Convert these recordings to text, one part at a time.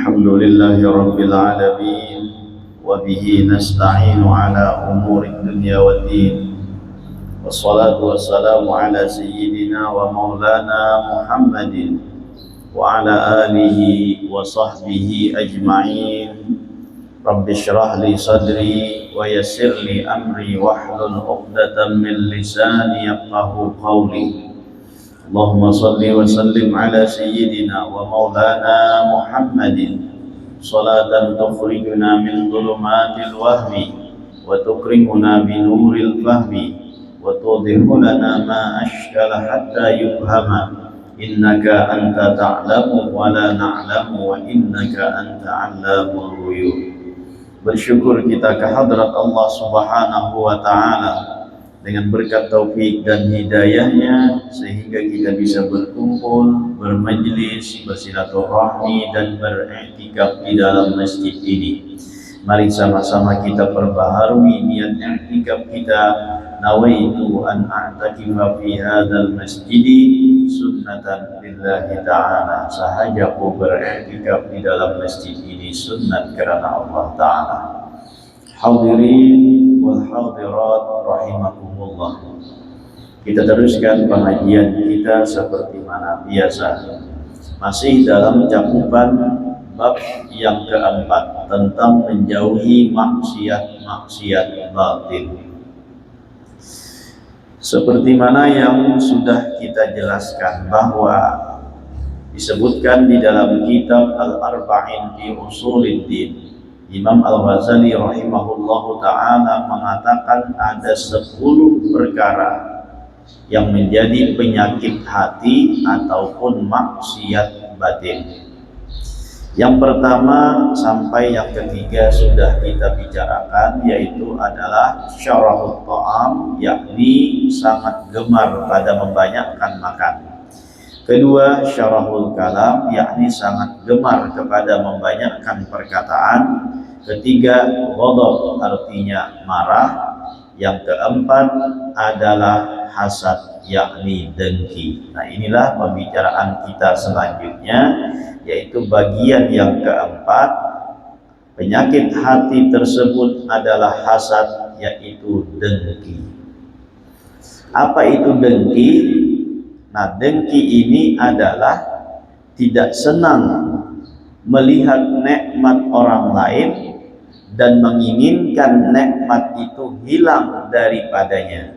الحمد لله رب العالمين وبه نستعين على أمور الدنيا والدين والصلاة والسلام على سيدنا ومولانا محمد وعلى آله وصحبه أجمعين. رب اشرح لي صدري ويسر لي أمري واحلل عقدة من لساني يفقهوا قولي. اللهم صل وسلم على سيدنا ومولانا محمد صلاة تخرجنا من ظلمات الوهم وتكرمنا بنور الفهم وتوضح لنا ما أشكل حتى يفهم إنك أنت تعلم ولا نعلم وإنك أنت علام الغيوب. Bersyukur kita kehadrat Allah Subhanahu wa Ta'ala dengan berkat taufik dan hidayahnya sehingga kita bisa berkumpul, bermajlis, bersilaturahmi dan beriktikaf di dalam masjid ini. Mari sama-sama kita perbaharui niat i'tikaf kita. Nawaitu an a'takifa fi hadzal masjidi sunnatan lillahi ta'ala. Sahajaku beriktikaf di dalam masjid ini sunnat karena Allah Ta'ala. Hadirin wal hadirat rahimakumullah. Kita teruskan pengajian kita seperti mana biasa, masih dalam cakupan bab yang keempat tentang menjauhi maksiat-maksiat batin. Seperti mana yang sudah kita jelaskan bahwa disebutkan di dalam kitab Al-Arba'in fi Usuluddin, Imam Al-Ghazali rahimahullahu ta'ala mengatakan ada 10 perkara yang menjadi penyakit hati ataupun maksiat batin. Yang pertama sampai yang ketiga sudah kita bicarakan, yaitu adalah syarahut ta'am, yakni sangat gemar pada membanyakkan makan. Kedua, syarahul kalam, yakni sangat gemar kepada membanyakkan perkataan. Ketiga, ghadab, artinya marah. Yang keempat adalah hasad, yakni dengki. Nah, inilah pembicaraan kita selanjutnya, yaitu bagian yang keempat. Penyakit hati tersebut adalah hasad, yaitu dengki. Apa itu dengki? Nah, dengki ini adalah tidak senang melihat nikmat orang lain dan menginginkan nikmat itu hilang daripadanya.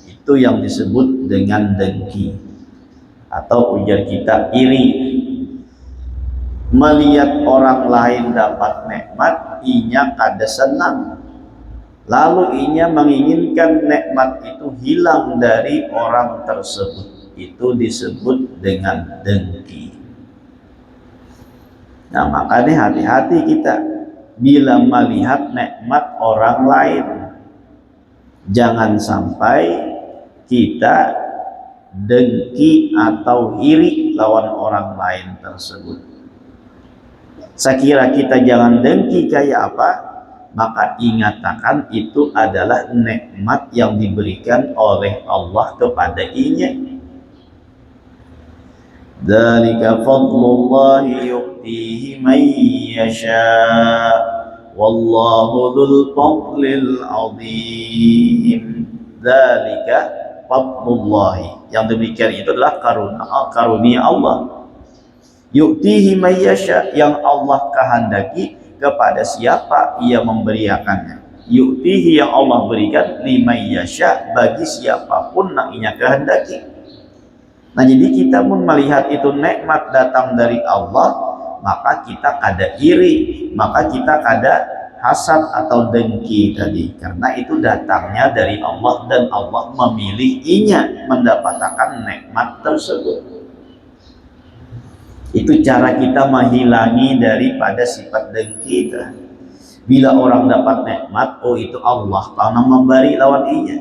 Itu yang disebut dengan dengki, atau ujar kita iri. Melihat orang lain dapat nikmat, inya kada senang, lalu inya menginginkan nikmat itu hilang dari orang tersebut. Itu disebut dengan dengki. Nah, makanya hati-hati kita bila melihat nikmat orang lain. Jangan sampai kita dengki atau iri lawan orang lain tersebut. Sekira kita jangan dengki kayak apa, maka ingatakan itu adalah nikmat yang diberikan oleh Allah kepada inya. Dzalika fadlullahi yu'tihi man yasha' wallahu dzul fadlil 'adzim. Dzalika fadlullahi, yang demikian itu adalah karunia Allah. Yu'tihi man yasha', yang Allah kehendaki kepada siapa ia memberikannya. Yu'tihi, yang Allah berikan, liman yasha', bagi siapapun yang ia kehendaki. Nah, jadi kita pun melihat itu nikmat datang dari Allah, maka kita kada iri, maka kita kada hasad atau dengki tadi, karena itu datangnya dari Allah dan Allah memilih inya mendapatkan nikmat tersebut. Itu cara kita menghilangi daripada sifat dengki. Bila orang dapat nikmat, oh itu Allah karena memberi lawan inya.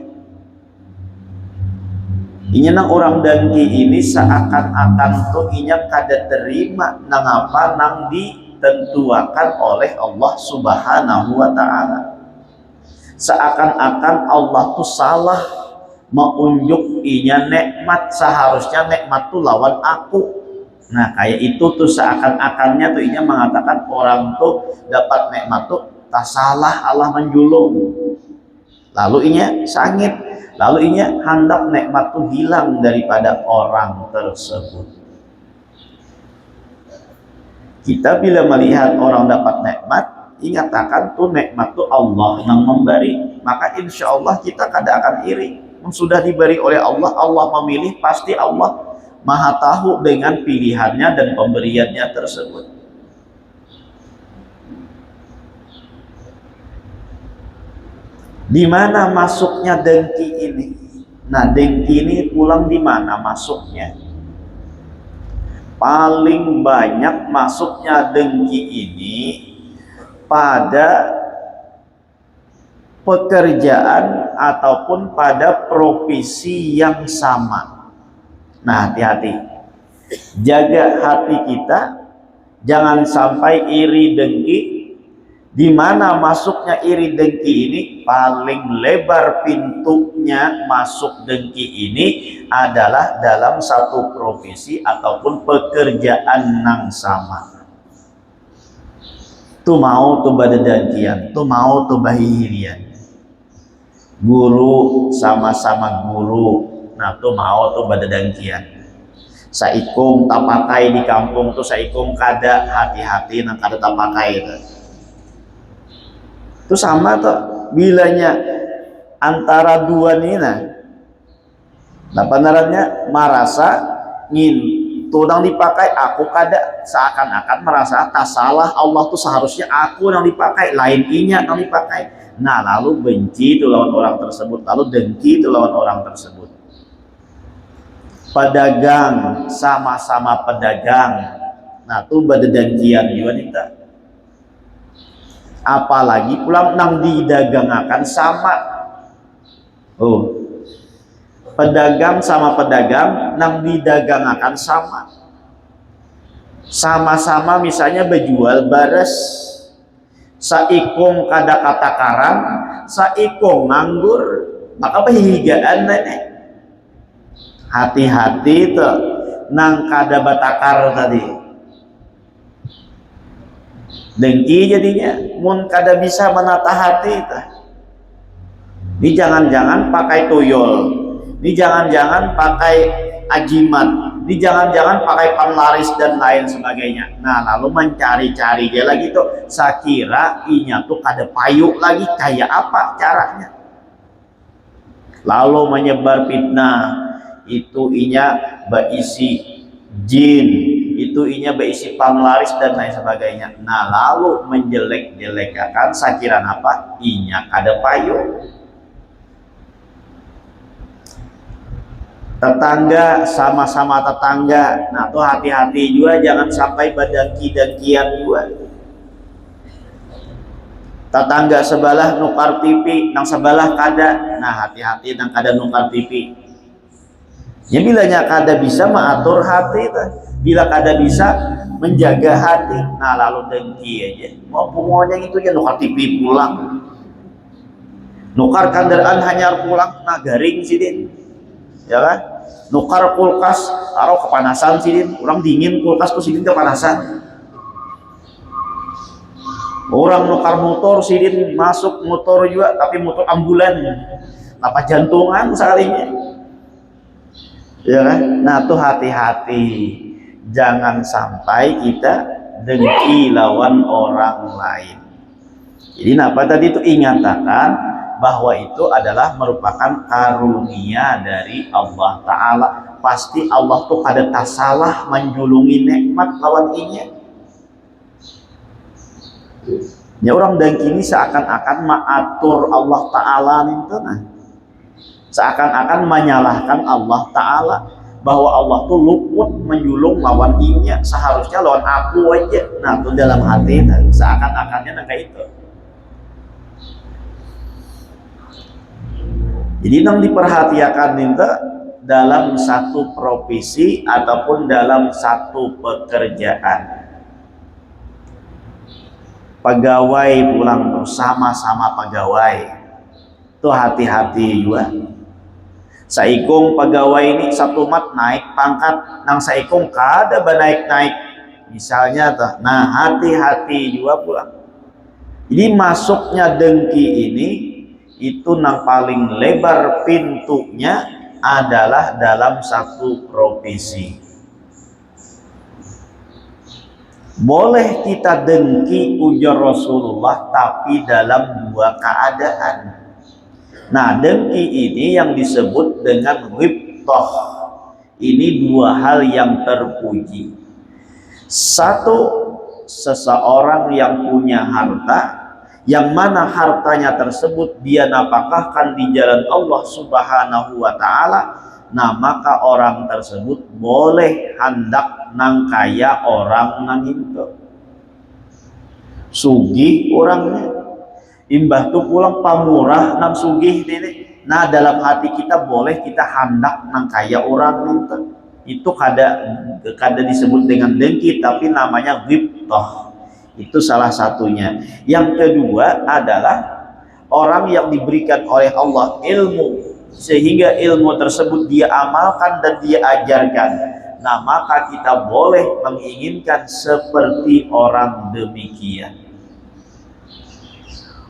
Inya nang orang dengki ini seakan-akan tuh inya kada terima nang apa nang ditentuakan oleh Allah Subhanahu wa Ta'ala. Seakan-akan Allah tuh salah menunjuk inya nikmat, seharusnya nikmat tuh lawan aku. Nah kayak itu tuh seakan-akannya tuh inya mengatakan orang tuh dapat nikmat tuh tak salah Allah menjulung, lalu inya sangit, lalu inya hendak nikmat tuh hilang daripada orang tersebut. Kita bila melihat orang dapat nikmat, ingatkan tuh nikmat tuh Allah yang memberi, maka insya Allah kita kada akan iri. Sudah diberi oleh Allah, Allah memilih, pasti Allah Maha tahu dengan pilihannya dan pemberiannya tersebut. Di mana masuknya dengki ini? Nah, dengki ini pulang di mana masuknya? Paling banyak masuknya dengki ini pada pekerjaan ataupun pada profesi yang sama. Nah, hati-hati, jaga hati kita, jangan sampai iri dengki. Di mana masuknya iri dengki ini? Paling lebar pintunya masuk dengki ini adalah dalam satu profesi ataupun pekerjaan yang sama. Tu mau tu badadangkian, tu mau tu bahihirian. Guru sama-sama guru, nah tu mau tu badadangkian. Saikung tak pakai di kampung tuh saikung kada, hati-hati nang kada tak pakai itu sama tuh bilanya antara dua nih nah benarannya merasa ngin tudang dipakai aku kada, seakan-akan merasa tak salah Allah tuh seharusnya aku yang dipakai, lain inya yang dipakai. Nah lalu benci tuh lawan orang tersebut, lalu dengki tuh lawan orang tersebut. Pedagang sama-sama pedagang, nah tuh badadangkian juga nih. Apalagi pulang nang didagangakan sama. Oh, pedagang sama pedagang nang didagangakan sama. Sama-sama misalnya berjual bares. Saikung kada kata karam, saikung nganggur, maka bahigaan nenek. Hati-hati tuh nang kada batakar tadi. Dengki jadinya, mun kada bisa menata hati itu. Ini jangan-jangan pakai tuyul, ini jangan-jangan pakai ajimat, ini jangan-jangan pakai penglaris dan lain sebagainya. Nah lalu mencari-cari dia lagi tuh, sakira inya tuh kada payu lagi, kayak apa caranya. Lalu menyebar fitnah, itu inya berisi jin, itu inya berisi panglaris dan lain sebagainya. Nah lalu menjelek-jelekakan sakiran apa? Inya kada payu. Tetangga sama-sama tetangga, nah tuh hati-hati juga jangan sampai badangki-dangkian juga. Tetangga sebelah nukar TV, nang sebelah kada, nah hati-hati nang kada nukar TV. Ya bilanya kada bisa mengatur hati, bila kada bisa menjaga hati, nah lalu dengki aja. Mau pokoknya itu ya nukar TV pulang, nukar kendaraan hanya pulang, nah garing sih din, ya kan? Nukar kulkas, taruh kepanasan sih din, orang dingin kulkas tuh sih din kepanasan. Orang nukar motor sih din, masuk motor juga, tapi motor ambulan, apa jantungan sekalinya. Ya kan? Nah tuh hati-hati, jangan sampai kita dengki lawan orang lain. Jadi apa tadi itu ingatkan bahwa itu adalah merupakan karunia dari Allah Ta'ala. Pasti Allah tuh kada tak salah menjulungi nikmat lawan inya. Ya orang dengki ini seakan-akan mengatur Allah Ta'ala itu nah. Seakan-akan menyalahkan Allah Ta'ala, bahwa Allah tuh luput menjulung lawan inya, seharusnya lawan aku aja. Nah tuh dalam hati seakan-akannya kayak itu. Jadi nang diperhatikan itu dalam satu profesi ataupun dalam satu pekerjaan. Pegawai pulang tuh sama-sama pegawai, tuh hati-hati juga. Saikung pegawai ini satu mat naik pangkat, nang saikung kada naik-naik misalnya tuh. Nah, hati-hati juga pula. Jadi masuknya dengki ini itu nang paling lebar pintunya adalah dalam satu profesi. Boleh kita dengki ujar Rasulullah, tapi dalam dua keadaan. Nah, dengki ini yang disebut dengan ghibthah. Ini dua hal yang terpuji. Satu, seseorang yang punya harta, yang mana hartanya tersebut dia nafkahkan di jalan Allah Subhanahu wa Ta'ala, nah maka orang tersebut boleh hendak nang kaya orang nang itu. Sugih orangnya, imbah tuh pulang pamurah nang sugih ini. Nah, dalam hati kita boleh kita hendak nang kaya orang itu kada disebut dengan dengki, tapi namanya ghibthah. Itu salah satunya. Yang kedua adalah orang yang diberikan oleh Allah ilmu, sehingga ilmu tersebut dia amalkan dan dia ajarkan. Nah, maka kita boleh menginginkan seperti orang demikian.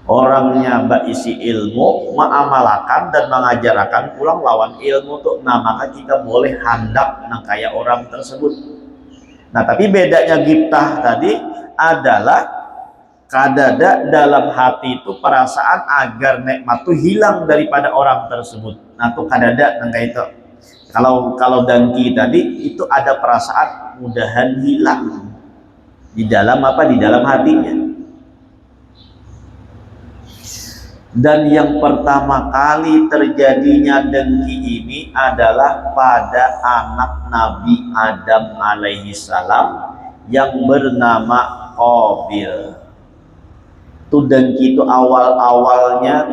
Orangnya isi ilmu, mengamalkan dan mengajarkan pulang lawan ilmu tuh. Nah, maka kita boleh hendak nang kaya orang tersebut. Nah, tapi bedanya ghibthah tadi adalah kadada dalam hati itu perasaan agar nikmat itu hilang daripada orang tersebut. Nah, tuh kadada nang kayak itu. Kalau dengki tadi itu ada perasaan mudahan hilang di dalam apa? Di dalam hatinya. Dan yang pertama kali terjadinya dengki ini adalah pada anak Nabi Adam alaihi salam yang bernama Qabil. Itu dengki itu awal-awalnya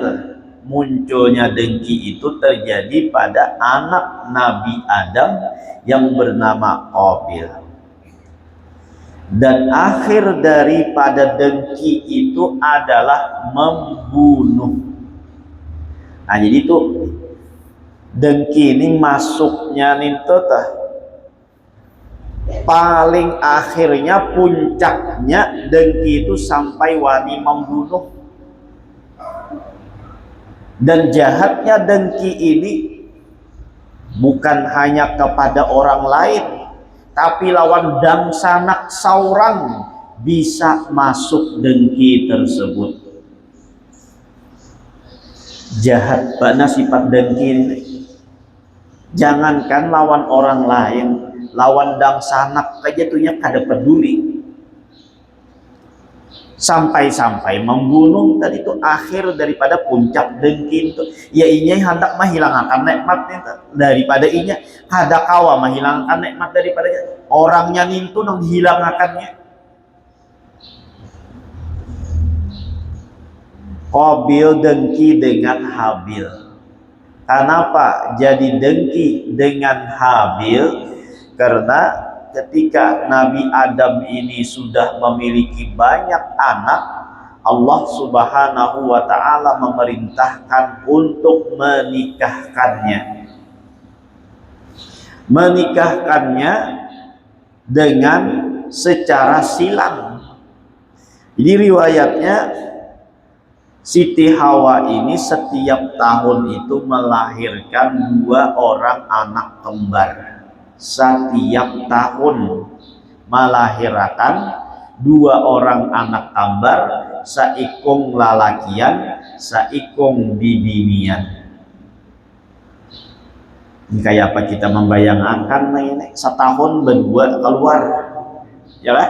munculnya dengki itu terjadi pada anak Nabi Adam yang bernama Qabil. Dan akhir daripada dengki itu adalah membunuh. Nah, jadi itu dengki ini masuknya nih paling akhirnya puncaknya dengki itu sampai wani membunuh. Dan jahatnya dengki ini bukan hanya kepada orang lain, tapi lawan dangsanak saurang bisa masuk dengki tersebut. Jahat bana sifat dengki ini. Jangankan lawan orang lain, lawan dangsanak aja tuhnya kada peduli. Sampai-sampai membunuh tadi itu akhir daripada puncak dengki itu. Ya inya hendak menghilangkan nikmat itu, daripada inya kada kawa menghilangkan nikmat daripada orangnya itu nang hilangkannya. Qabil dengki dengan Habil. Kenapa jadi dengki dengan Habil? Karena ketika Nabi Adam ini sudah memiliki banyak anak, Allah Subhanahu wa Ta'ala memerintahkan untuk menikahkannya dengan secara silang. Jadi riwayatnya Siti Hawa ini setiap tahun itu melahirkan 2 orang anak kembar. Setiap tahun melahirkan 2 orang anak kembar, saikung lalakian, saikung bibinian. Ini kayak apa kita membayangkan ini setahun berdua keluar, ya lah?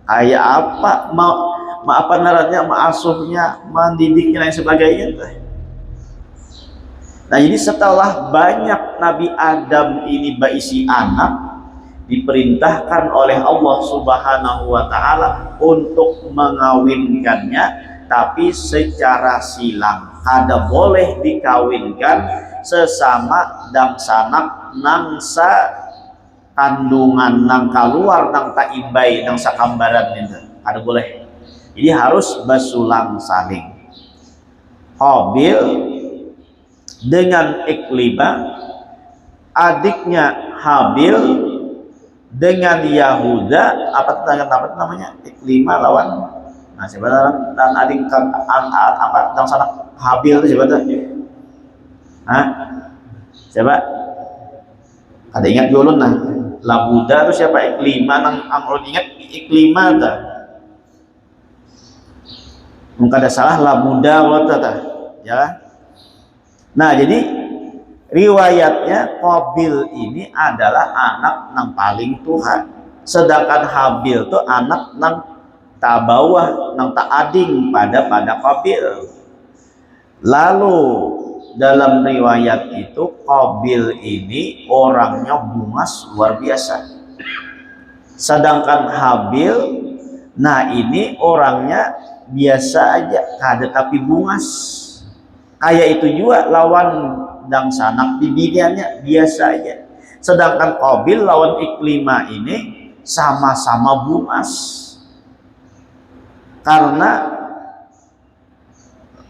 Kayak apa apa naratnya, mengasuhnya, mendidiknya dan sebagainya. Nah, jadi setelah banyak Nabi Adam ini berisi anak, diperintahkan oleh Allah Subhanahu wa Ta'ala untuk mengawinkannya, tapi secara silang. Kada boleh dikawinkan sesama dangsanak nangsa kandungan nang keluar nang taibai nang sakambaran itu. Kada boleh. Jadi harus basulang saling. Qabil dengan Iklimah, adiknya Habil dengan Yahuda, apa namanya, Iklimah lawan, nah sebenarnya dan adik apa dan sanak Habil itu sebenarnya, coba ada ingat dulu nah, Labuda itu siapa? Iklimah, nang angkul ingat Iklimah dah, mungkin ada salah Labuda waktu ya. Nah jadi riwayatnya Qabil ini adalah anak nang paling Tuhan, sedangkan Habil tuh anak nang tabawah, nang tak ading pada Qabil. Lalu dalam riwayat itu Qabil ini orangnya bungas luar biasa, sedangkan Habil, nah ini orangnya biasa aja, kada tapi bungas. Kayak itu juga lawan dang sanak bibiniannya biasa aja, sedangkan Qabil lawan Iklimah ini sama-sama bungas. Karena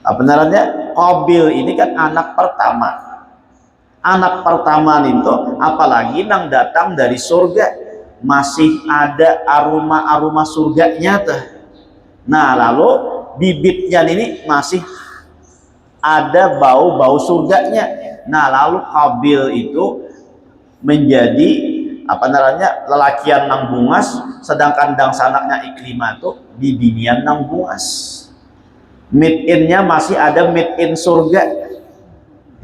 apa namanya, Qabil ini kan anak pertama itu, apalagi nang datang dari surga, masih ada aroma surganya tuh. Nah lalu bibitnya ini masih ada bau surganya. Nah lalu Qabil itu menjadi apa namanya, lelakian nang bungas, sedangkan dang sanaknya Iklimah itu bibinian nang bungas. Made in-nya masih ada made in surga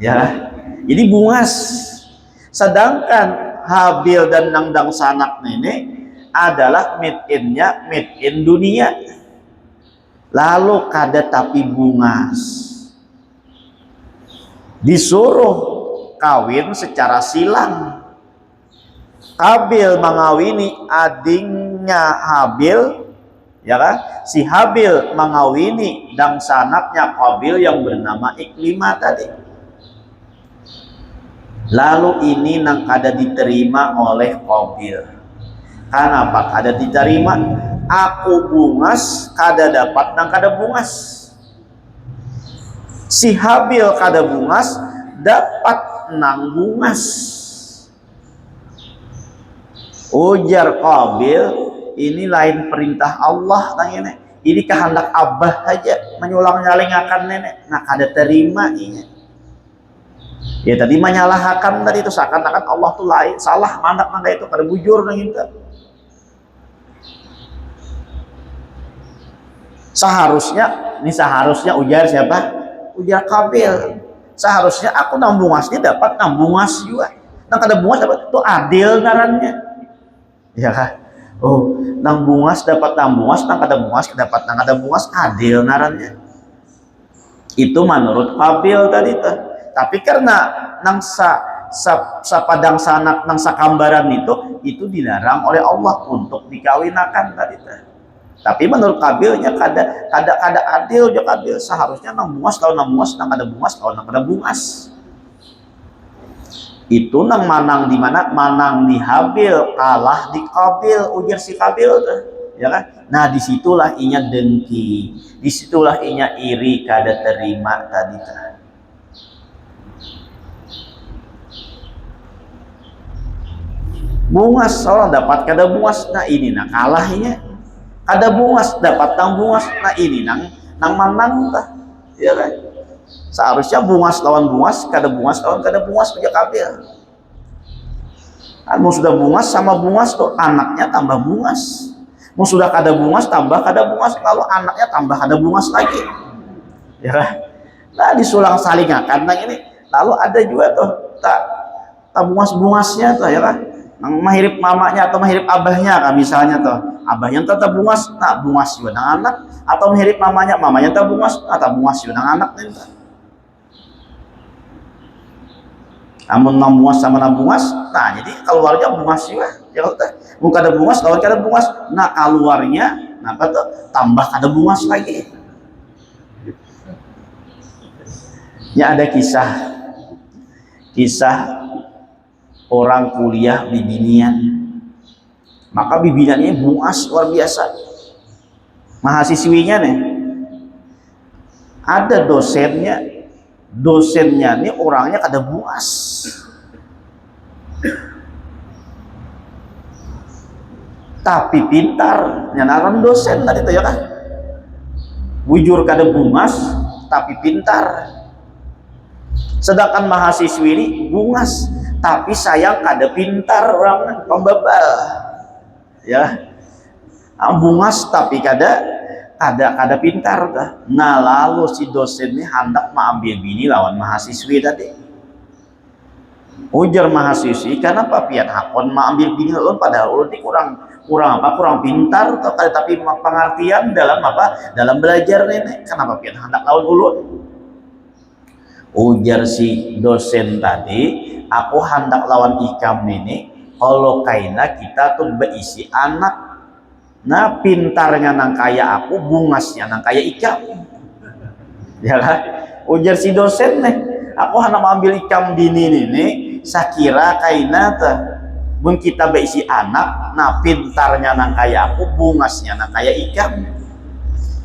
ya, jadi bungas. Sedangkan Habil dan nang dang sanak ini adalah made in-nya made in dunia, lalu kada tapi bungas, disuruh kawin secara silang. Qabil mengawini adingnya Habil, ya kan? Si Habil mengawini dang sanaknya Qabil yang bernama Iklimah tadi. Lalu ini nang kada diterima oleh Qabil. Kenapa kada diterima? Aku bungas kada dapat nang kada bungas. Si Habil kada bungas dapat nang bungas. Ujar Qabil, ini lain perintah Allah tanya, ini kehendak Abah aja menyulang-nyalingakan nenek, nah kada terima ini. Ya tadi menyalahkan tadi itu, seakan-akan Allah tuh lain, salah mandak nang itu kada bujur nang itu. Seharusnya ujar siapa? Ujar Qabil. Seharusnya aku nang bungasnya dapat nang bungas juga. Nang kada bungas dapat, itu adil ngarannya. Ya kan? Oh, nang bungas dapat nang bungas, nang kada bungas dapat nang kada bungas, adil ngarannya. Itu menurut Qabil tadi tuh. Tapi karena nang padang sanak nang sakambaran itu dilarang oleh Allah untuk dikawinakan tadi tuh. Tapi menurut Qabilnya kada adil jo Qabil. Seharusnya nang bungas lawan nang bungas, nang kada bungas lawan nang kada bungas. Itu nang manang di mana? Manang di Habil, kalah di Qabil, ujar si Qabil tuh, ya kan? Nah disitulah inya dengki, disitulah inya iri, kada terima tadi tuh. Bungas orang dapat kada bungas, nah ini nang kalahnya. Kada bungas dapat nang bungas, nah ini nang manang tuh, ya kan? Seharusnya bungas lawan bungas, kada bungas lawan kada bungas ujar Qabil. Mau sudah bungas sama bungas tuh anaknya tambah bungas. Mau sudah kada bungas tambah kada bungas, lalu anaknya tambah kada bungas lagi. Ya kan? Nah disulang salingakan nang ini. Lalu ada juga tuh tak bungas-bungasnya tuh, ya kan? Nang mahirip mamanya atau mahirip abahnya kan misalnya tuh. Abahnya tetap bungas, nah bungas juga nang anak, atau mahirip mamanya tetap bungas, atau bungas juga nang anak nih. Namun nang bungas sama nang bungas, nah jadi keluarnya bungas juga. Ya udah, bukan ada bungas, lawan kada bungas, nah keluarnya, nah apa tuh tambah kada bungas lagi. Ya ada kisah orang kuliah bibinian, maka bibiniannya bungas luar biasa. Mahasiswinya nih, ada dosennya dosennya ini orangnya kada buas, tapi pintar. Nyanaran dosen tadi itu ya kan, bujur kada bungas tapi pintar. Sedangkan mahasiswi ini bungas tapi sayang kada pintar, orang pembebal ya. Bungas tapi kada pintar dah. Nah lalu si dosen ini hendak mengambil bini lawan mahasiswi tadi. Ujar mahasiswi, kenapa pian hakon mengambil bini lawan, padahal ulun ini kurang pintar tapi pengertian dalam dalam belajar ini, kenapa pian hendak lawan ulun? Ujar si dosen tadi, aku hendak lawan ikam ini kalau kaina kita tuh berisi anak. Nah pintarnya nang kaya aku, bungasnya nang kaya ikam. Ya lah, ujar si dosen nih, aku hendak ambil ikam dini ini, sakira kaina tuh mun kita berisi anak, nah pintarnya nang kaya aku, bungasnya nang kaya ikam.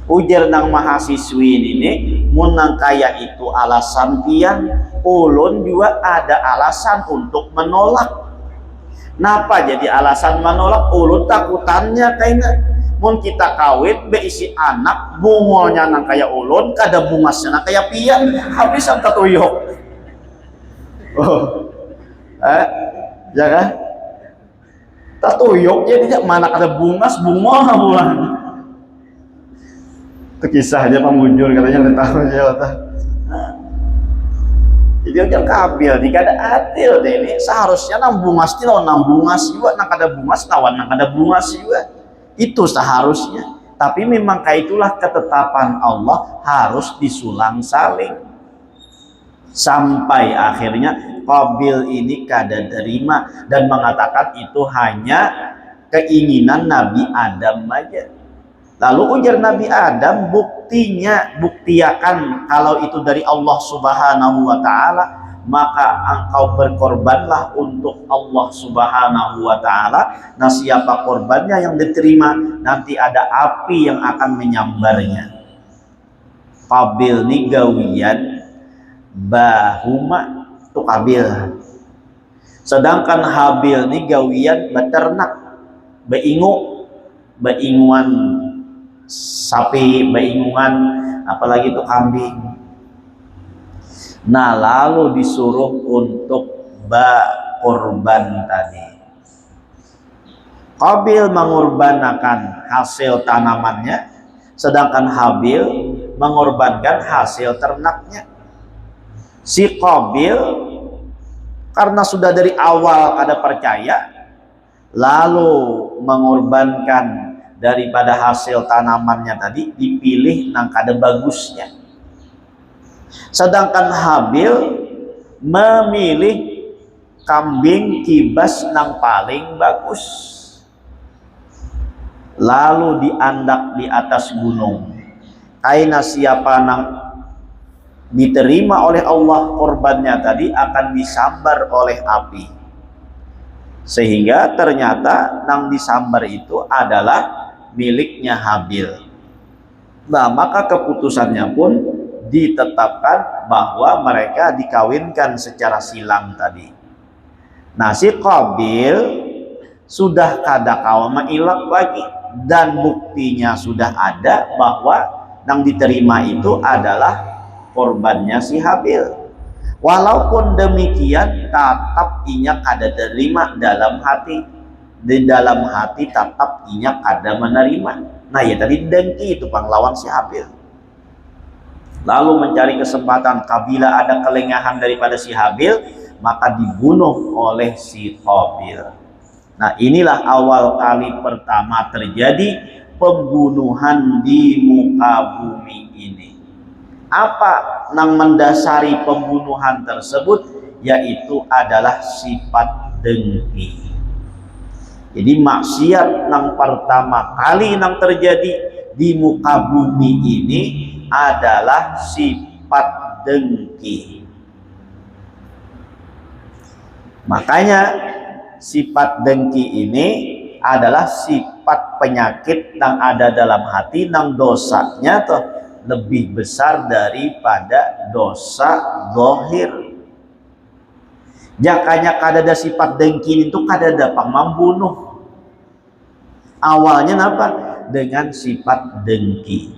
Ujar nang mahasiswi ini, mun nang kaya itu alasan pian, ulun juga ada alasan untuk menolak. Napa jadi alasan menolak? Ulun takutannya kayaknya mun kita kawin beisi anak, bungolnya nang kaya ulun, kada bungasnya nang kaya pian, habis ang tatuyok. Ya kan? Tatuyok jadi mana kada bungas, bungol bulan. Itu kisahnya pemujur katanya tahu ya. Jadi yang kabil jika ada adil deh ini, seharusnya nang bungas ti lawan nang bungas juga, nang kada bungas lawan nang kada bungas juga, itu seharusnya. Tapi memang kayak itulah ketetapan Allah, harus disulang saling sampai akhirnya Qabil ini kada terima dan mengatakan itu hanya keinginan Nabi Adam aja. Lalu ujar Nabi Adam, buktiakan kalau itu dari Allah Subhanahu wa Ta'ala, maka engkau berkorbanlah untuk Allah Subhanahu wa Ta'ala. Nah siapa korbannya yang diterima, nanti ada api yang akan menyambarnya. Qabil ni gawian bahuma tu Qabil, sedangkan Habil ni gawian beternak, beinguan sapi, beingungan apalagi itu kambing. Nah lalu disuruh untuk korban tadi. Qabil mengorbankan hasil tanamannya, sedangkan Habil mengorbankan hasil ternaknya. Si Qabil karena sudah dari awal ada percaya, lalu mengorbankan daripada hasil tanamannya tadi, dipilih nang kada bagusnya. Sedangkan Habil memilih kambing kibas nang paling bagus, lalu diandak di atas gunung. Kaina siapa nang diterima oleh Allah korbannya tadi akan disambar oleh api, sehingga ternyata nang disambar itu adalah miliknya Habil. Nah maka keputusannya pun ditetapkan bahwa mereka dikawinkan secara silang tadi. Nah si Qabil sudah kada kawama ilak lagi, dan buktinya sudah ada bahwa nang diterima itu adalah korbannya si Habil. Walaupun demikian tetap inya kada terima dalam hati, di dalam hati tetap inya kada menerima. Nah ya tadi dengki itu pahlawan si Habil, lalu mencari kesempatan kabila ada kelengahan daripada si Habil, maka dibunuh oleh si Qabil. Nah inilah awal kali pertama terjadi pembunuhan di muka bumi ini. Apa nang mendasari pembunuhan tersebut? Yaitu adalah sifat dengki. Jadi maksiat nang pertama kali nang terjadi di muka bumi ini adalah sifat dengki. Makanya sifat dengki ini adalah sifat penyakit yang ada dalam hati, nang dosanya tuh lebih besar daripada dosa zahir. Jakanya kadada sifat dengki itu kadada pamambunuh. Awalnya apa? Dengan sifat dengki.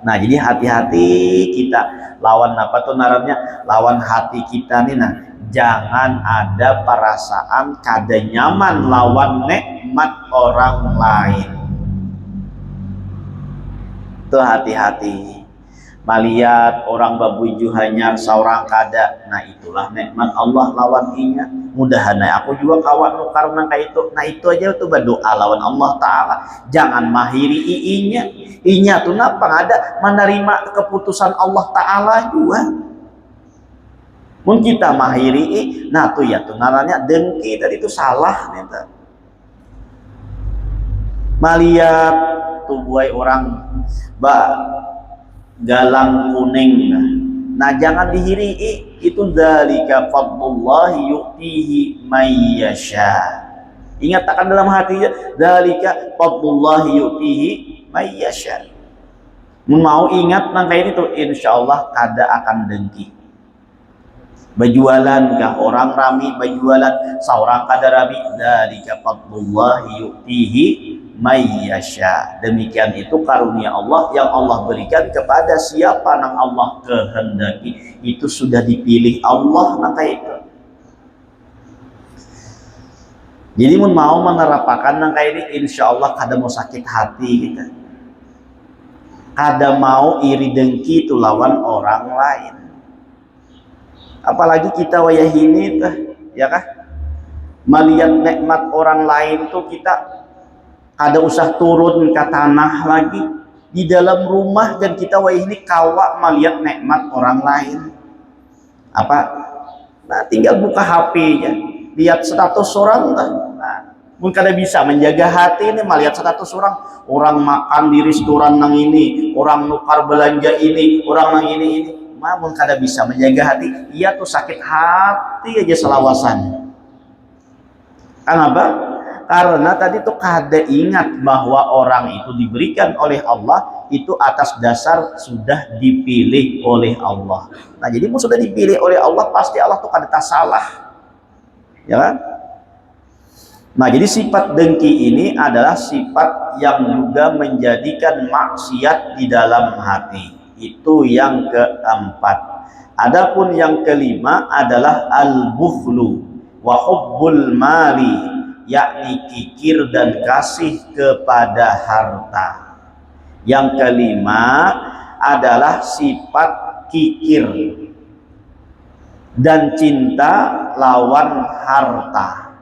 Nah, jadi hati-hati kita lawan apa tuh narannya? Lawan hati kita nih, nah. Jangan ada perasaan kada nyaman lawan nikmat orang lain. Tuh hati-hati. Melihat orang babuju hanya seorang kada, nah itulah nikmat Allah lawan inya. Mudahan aku juga kawan karena kayak itu. Nah itu aja tuh berdoa lawan Allah Ta'ala. Jangan mahiri iinya. Inya tuh napa ada menerima keputusan Allah Ta'ala juga. Mun kita mahiri, nah tuh ya tuh naranya dengki tadi itu salah nih. Melihat tuh buai orang galang kuning, nah jangan dihiri, itu dzalika fadlullahi yu'tihi may yasha. Ingat akan dalam hatinya, dzalika fadlullahi yu'tihi may yasha. Mau ingat nangka ini tuh insyaallah kada akan dengki. Berjualan kah orang rami berjualan seorang kada rami, dzalika fadlullahi yu'tihi may yasha. Demikian itu karunia Allah yang Allah berikan kepada siapa yang Allah kehendaki. Itu sudah dipilih Allah nangka itu. Jadi mau menerapkan nangka ini insyaallah kada mau sakit hati kita. Kada mau iri dengki itu lawan orang lain. Apalagi kita wayah ini tuh, ya kah? Melihat nikmat orang lain tuh kita kada usah turun ke tanah lagi di dalam rumah dan kita wayah ini kawa melihat nikmat orang lain. Apa? Nah, tinggal buka HP-nya, lihat status orang tuh. Nah, pun kada bisa menjaga hati ini melihat status orang makan di restoran nang ini, orang nukar belanja ini, orang nang ini. Namun kada bisa menjaga hati, ia tuh sakit hati aja selawasan. Kenapa? Karena tadi tuh kada ingat bahwa orang itu diberikan oleh Allah itu atas dasar sudah dipilih oleh Allah. Nah jadi mau sudah dipilih oleh Allah pasti Allah tuh kada tak salah, ya kan? Nah jadi sifat dengki ini adalah sifat yang juga menjadikan maksiat di dalam hati. Itu yang keempat. Adapun yang kelima adalah al-bukhlu wa hubbul mali, yakni kikir dan kasih kepada harta. Yang kelima adalah sifat kikir dan cinta lawan harta.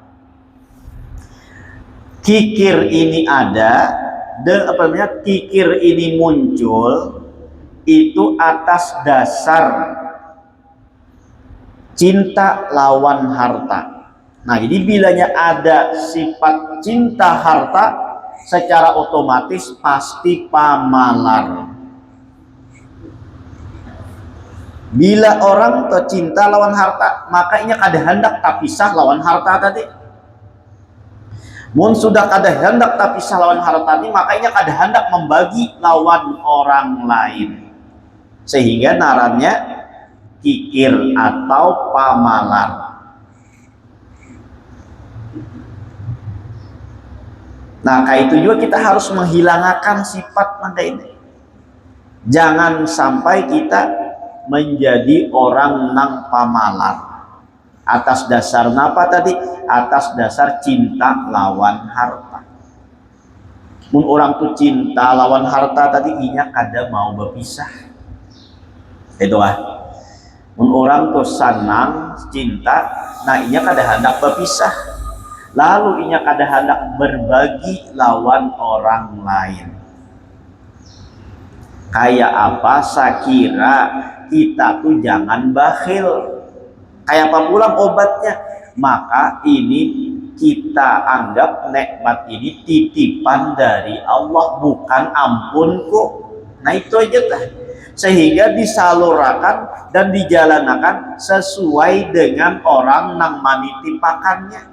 Kikir ini ada dan kikir ini muncul itu atas dasar cinta lawan harta. Nah, jadi bilanya ada sifat cinta harta, secara otomatis pasti pamalar. Bila orang tercinta lawan harta, makanya kada hendak tak pisah lawan harta tadi. Mun sudah kada hendak tak pisah lawan harta tadi, makanya kada hendak membagi lawan orang lain. Sehingga narannya kikir atau pamalar. Nah, kayak itu juga kita harus menghilangkan sifat maka ini. Jangan sampai kita menjadi orang nang pamalar. Atas dasar apa tadi? Atas dasar cinta lawan harta. Mun orang tuh cinta lawan harta tadi inya kada mau berpisah. Itu mun orang tuh senang cinta, nah inya kada hendak berpisah. Lalu inya kada hendak berbagi lawan orang lain. Kayak apa? Sakira kita tuh jangan bakhil. Kayak apa pulang obatnya? Maka ini kita anggap nikmat ini titipan dari Allah, bukan ampunku. Nah itu aja dah. Sehingga disalurkan dan dijalankan sesuai dengan orang nang manitipakannya.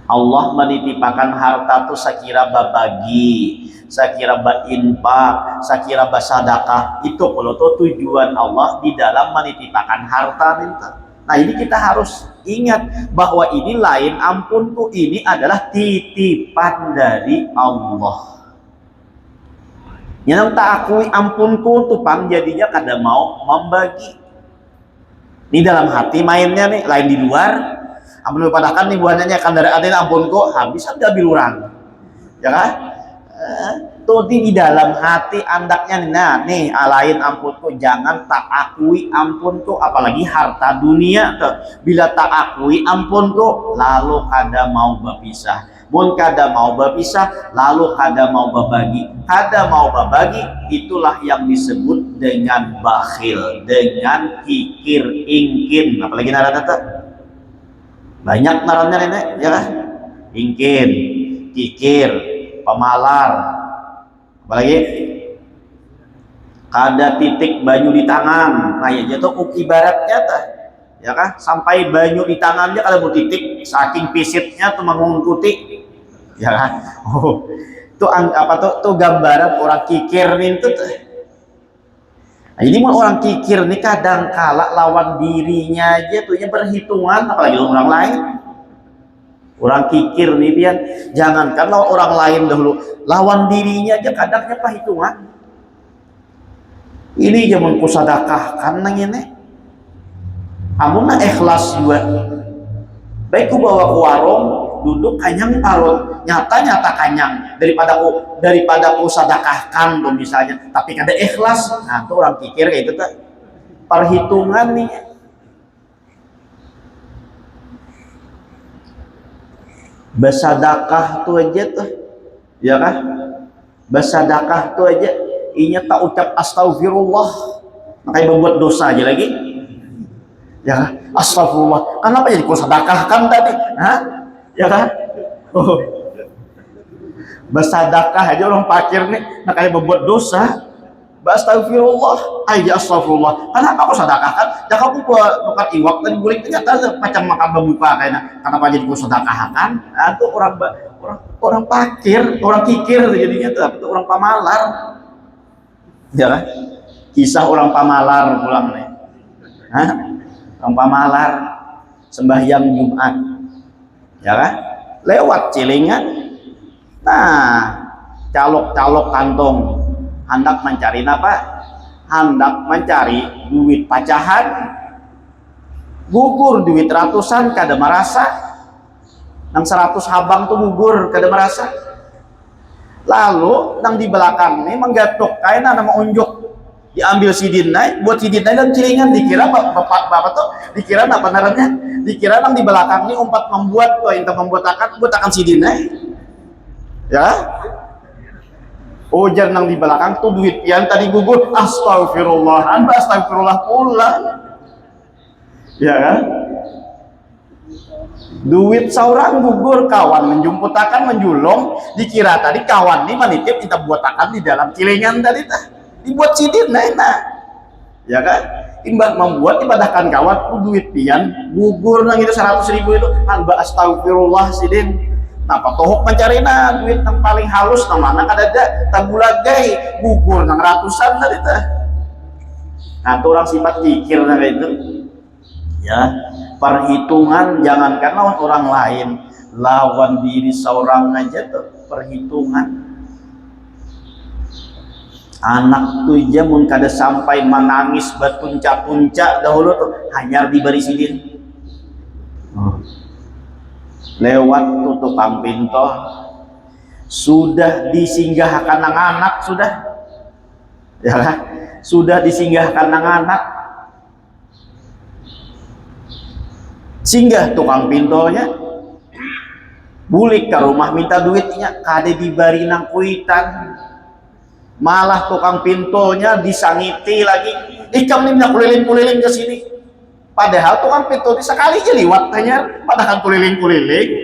Allah menitipakan harta tuh sakira babagi, sakira bainfak, sakira basadakah. Itu kalau tuh tujuan Allah di dalam menitipakan harta minta. Nah ini kita harus ingat bahwa ini lain ampun tuh, ini adalah titipan dari Allah. Yang tak akui ampunku tuh pang jadinya kada mau membagi. Ini dalam hati mainnya nih, lain di luar. Ampun padahal nih buahnya kan dari adil ampunku habis ada biluran. Ya kan? Tuh di dalam hati andaknya nih, nah nih lain ampunku, jangan tak akui ampunku, apalagi harta dunia tuh. Bila tak akui ampunku lalu kada mau berpisah. Mun kada mau berpisah lalu kada mau berbagi, kada mau berbagi, itulah yang disebut dengan bakhil, dengan kikir ingkin. Apalagi narana banyak narannya nenek ya kan, ingkin, kikir, pemalar, apalagi kada titik banyu di tangan. Nah ya itu ibaratnya tuh ya kan, sampai banyu di tangannya kalau mau titik saking pisitnya tuh mengungkuti ya kan. Oh itu apa tuh gambaran orang kikir nih tuh. Nah, ini mau orang kikir nih kadang kala lawan dirinya aja tuhnya berhitungan, apalagi orang lain. Orang kikir nih pian, jangankan lawan orang lain dahulu, lawan dirinya aja kadangnya perhitungan. Ini zaman ku sedekahkan nang ini. Amunna ikhlas juga. Baik ku bawa ke warung, duduk kanyang parut, nyata kanyang daripada ku sedekahkan tuh misalnya, tapi kada ikhlas. Nah tuh orang kikir kayak itu tuh perhitungan nih. Bersedekah tuh aja tuh ya kan, bersedekah tuh aja inya tak ucap astagfirullah, makanya membuat dosa aja lagi ya kan. Astagfirullah, kenapa jadi ku sedekahkan tadi, hah ya kan. Oh. Bersedekah aja orang fakir nih, makanya membuat dosa. Astagfirullah, aja astagfirullah. Kenapa aku sedekahkan? Jangan aku bukan iwak tadi bulik ternyata macam makan membuka kayaknya. Kenapa jadi aku sedekahkan? Nah, itu orang fakir, orang kikir jadinya tuh orang pamalar. Ya kan? Kisah orang pamalar pulang nih. Hah? Orang pamalar sembahyang Jumat. Ya kan? Lewat Cilingan. Nah, calok-calok kantong hendak mencari apa? Hendak mencari duit pacahan, gugur duit ratusan kada merasa, nang 100 habang tuh gugur kada merasa. Lalu nang di belakang ini menggatuk kayak nama unjuk, diambil sidin naik, buat sidin naik dan Cilingan, dikira bapak tuh dikira apa namanya? Dikira nang di belakang ini umpat membuat tuh yang membuat sidin naik, ya. Ujar nang di belakang tuh duit yang tadi gugur, astagfirullah, astagfirullah pula, ya kan? Duit seorang gugur, kawan menjumputakan menjulung, dikira tadi kawan ini menitip kita buatakan di dalam Cilingan tadi dibuat sidin nah, ya kan? Imbah membuat ibadahkan kawan tuh duit pian gugur nang itu 100.000 itu, astagfirullah sidin. Napa tohok mencari duit yang paling halus namanya kada ada tabulagai gugur nang ratusan tadi teh. Nah itu orang sifat kikir nah itu ya, perhitungan jangankan lawan orang lain, lawan diri seorang aja tuh perhitungan. Anak tuh aja mun kada sampai menangis berpunca-punca dahulu tuh hanyar diberi sidin. Lewat tukang pintu sudah disinggahkan nang anak, sudah ya kan? Sudah disinggahkan nang anak, singgah tukang pintunya bulik ke rumah minta duitnya kade dibari nang kuitan, malah tukang pintunya disangiti lagi, ikam nih kuliling-kuliling ke sini. Padahal tukang pintu sekali aja liwat tanya, padahal kuliling-kuliling.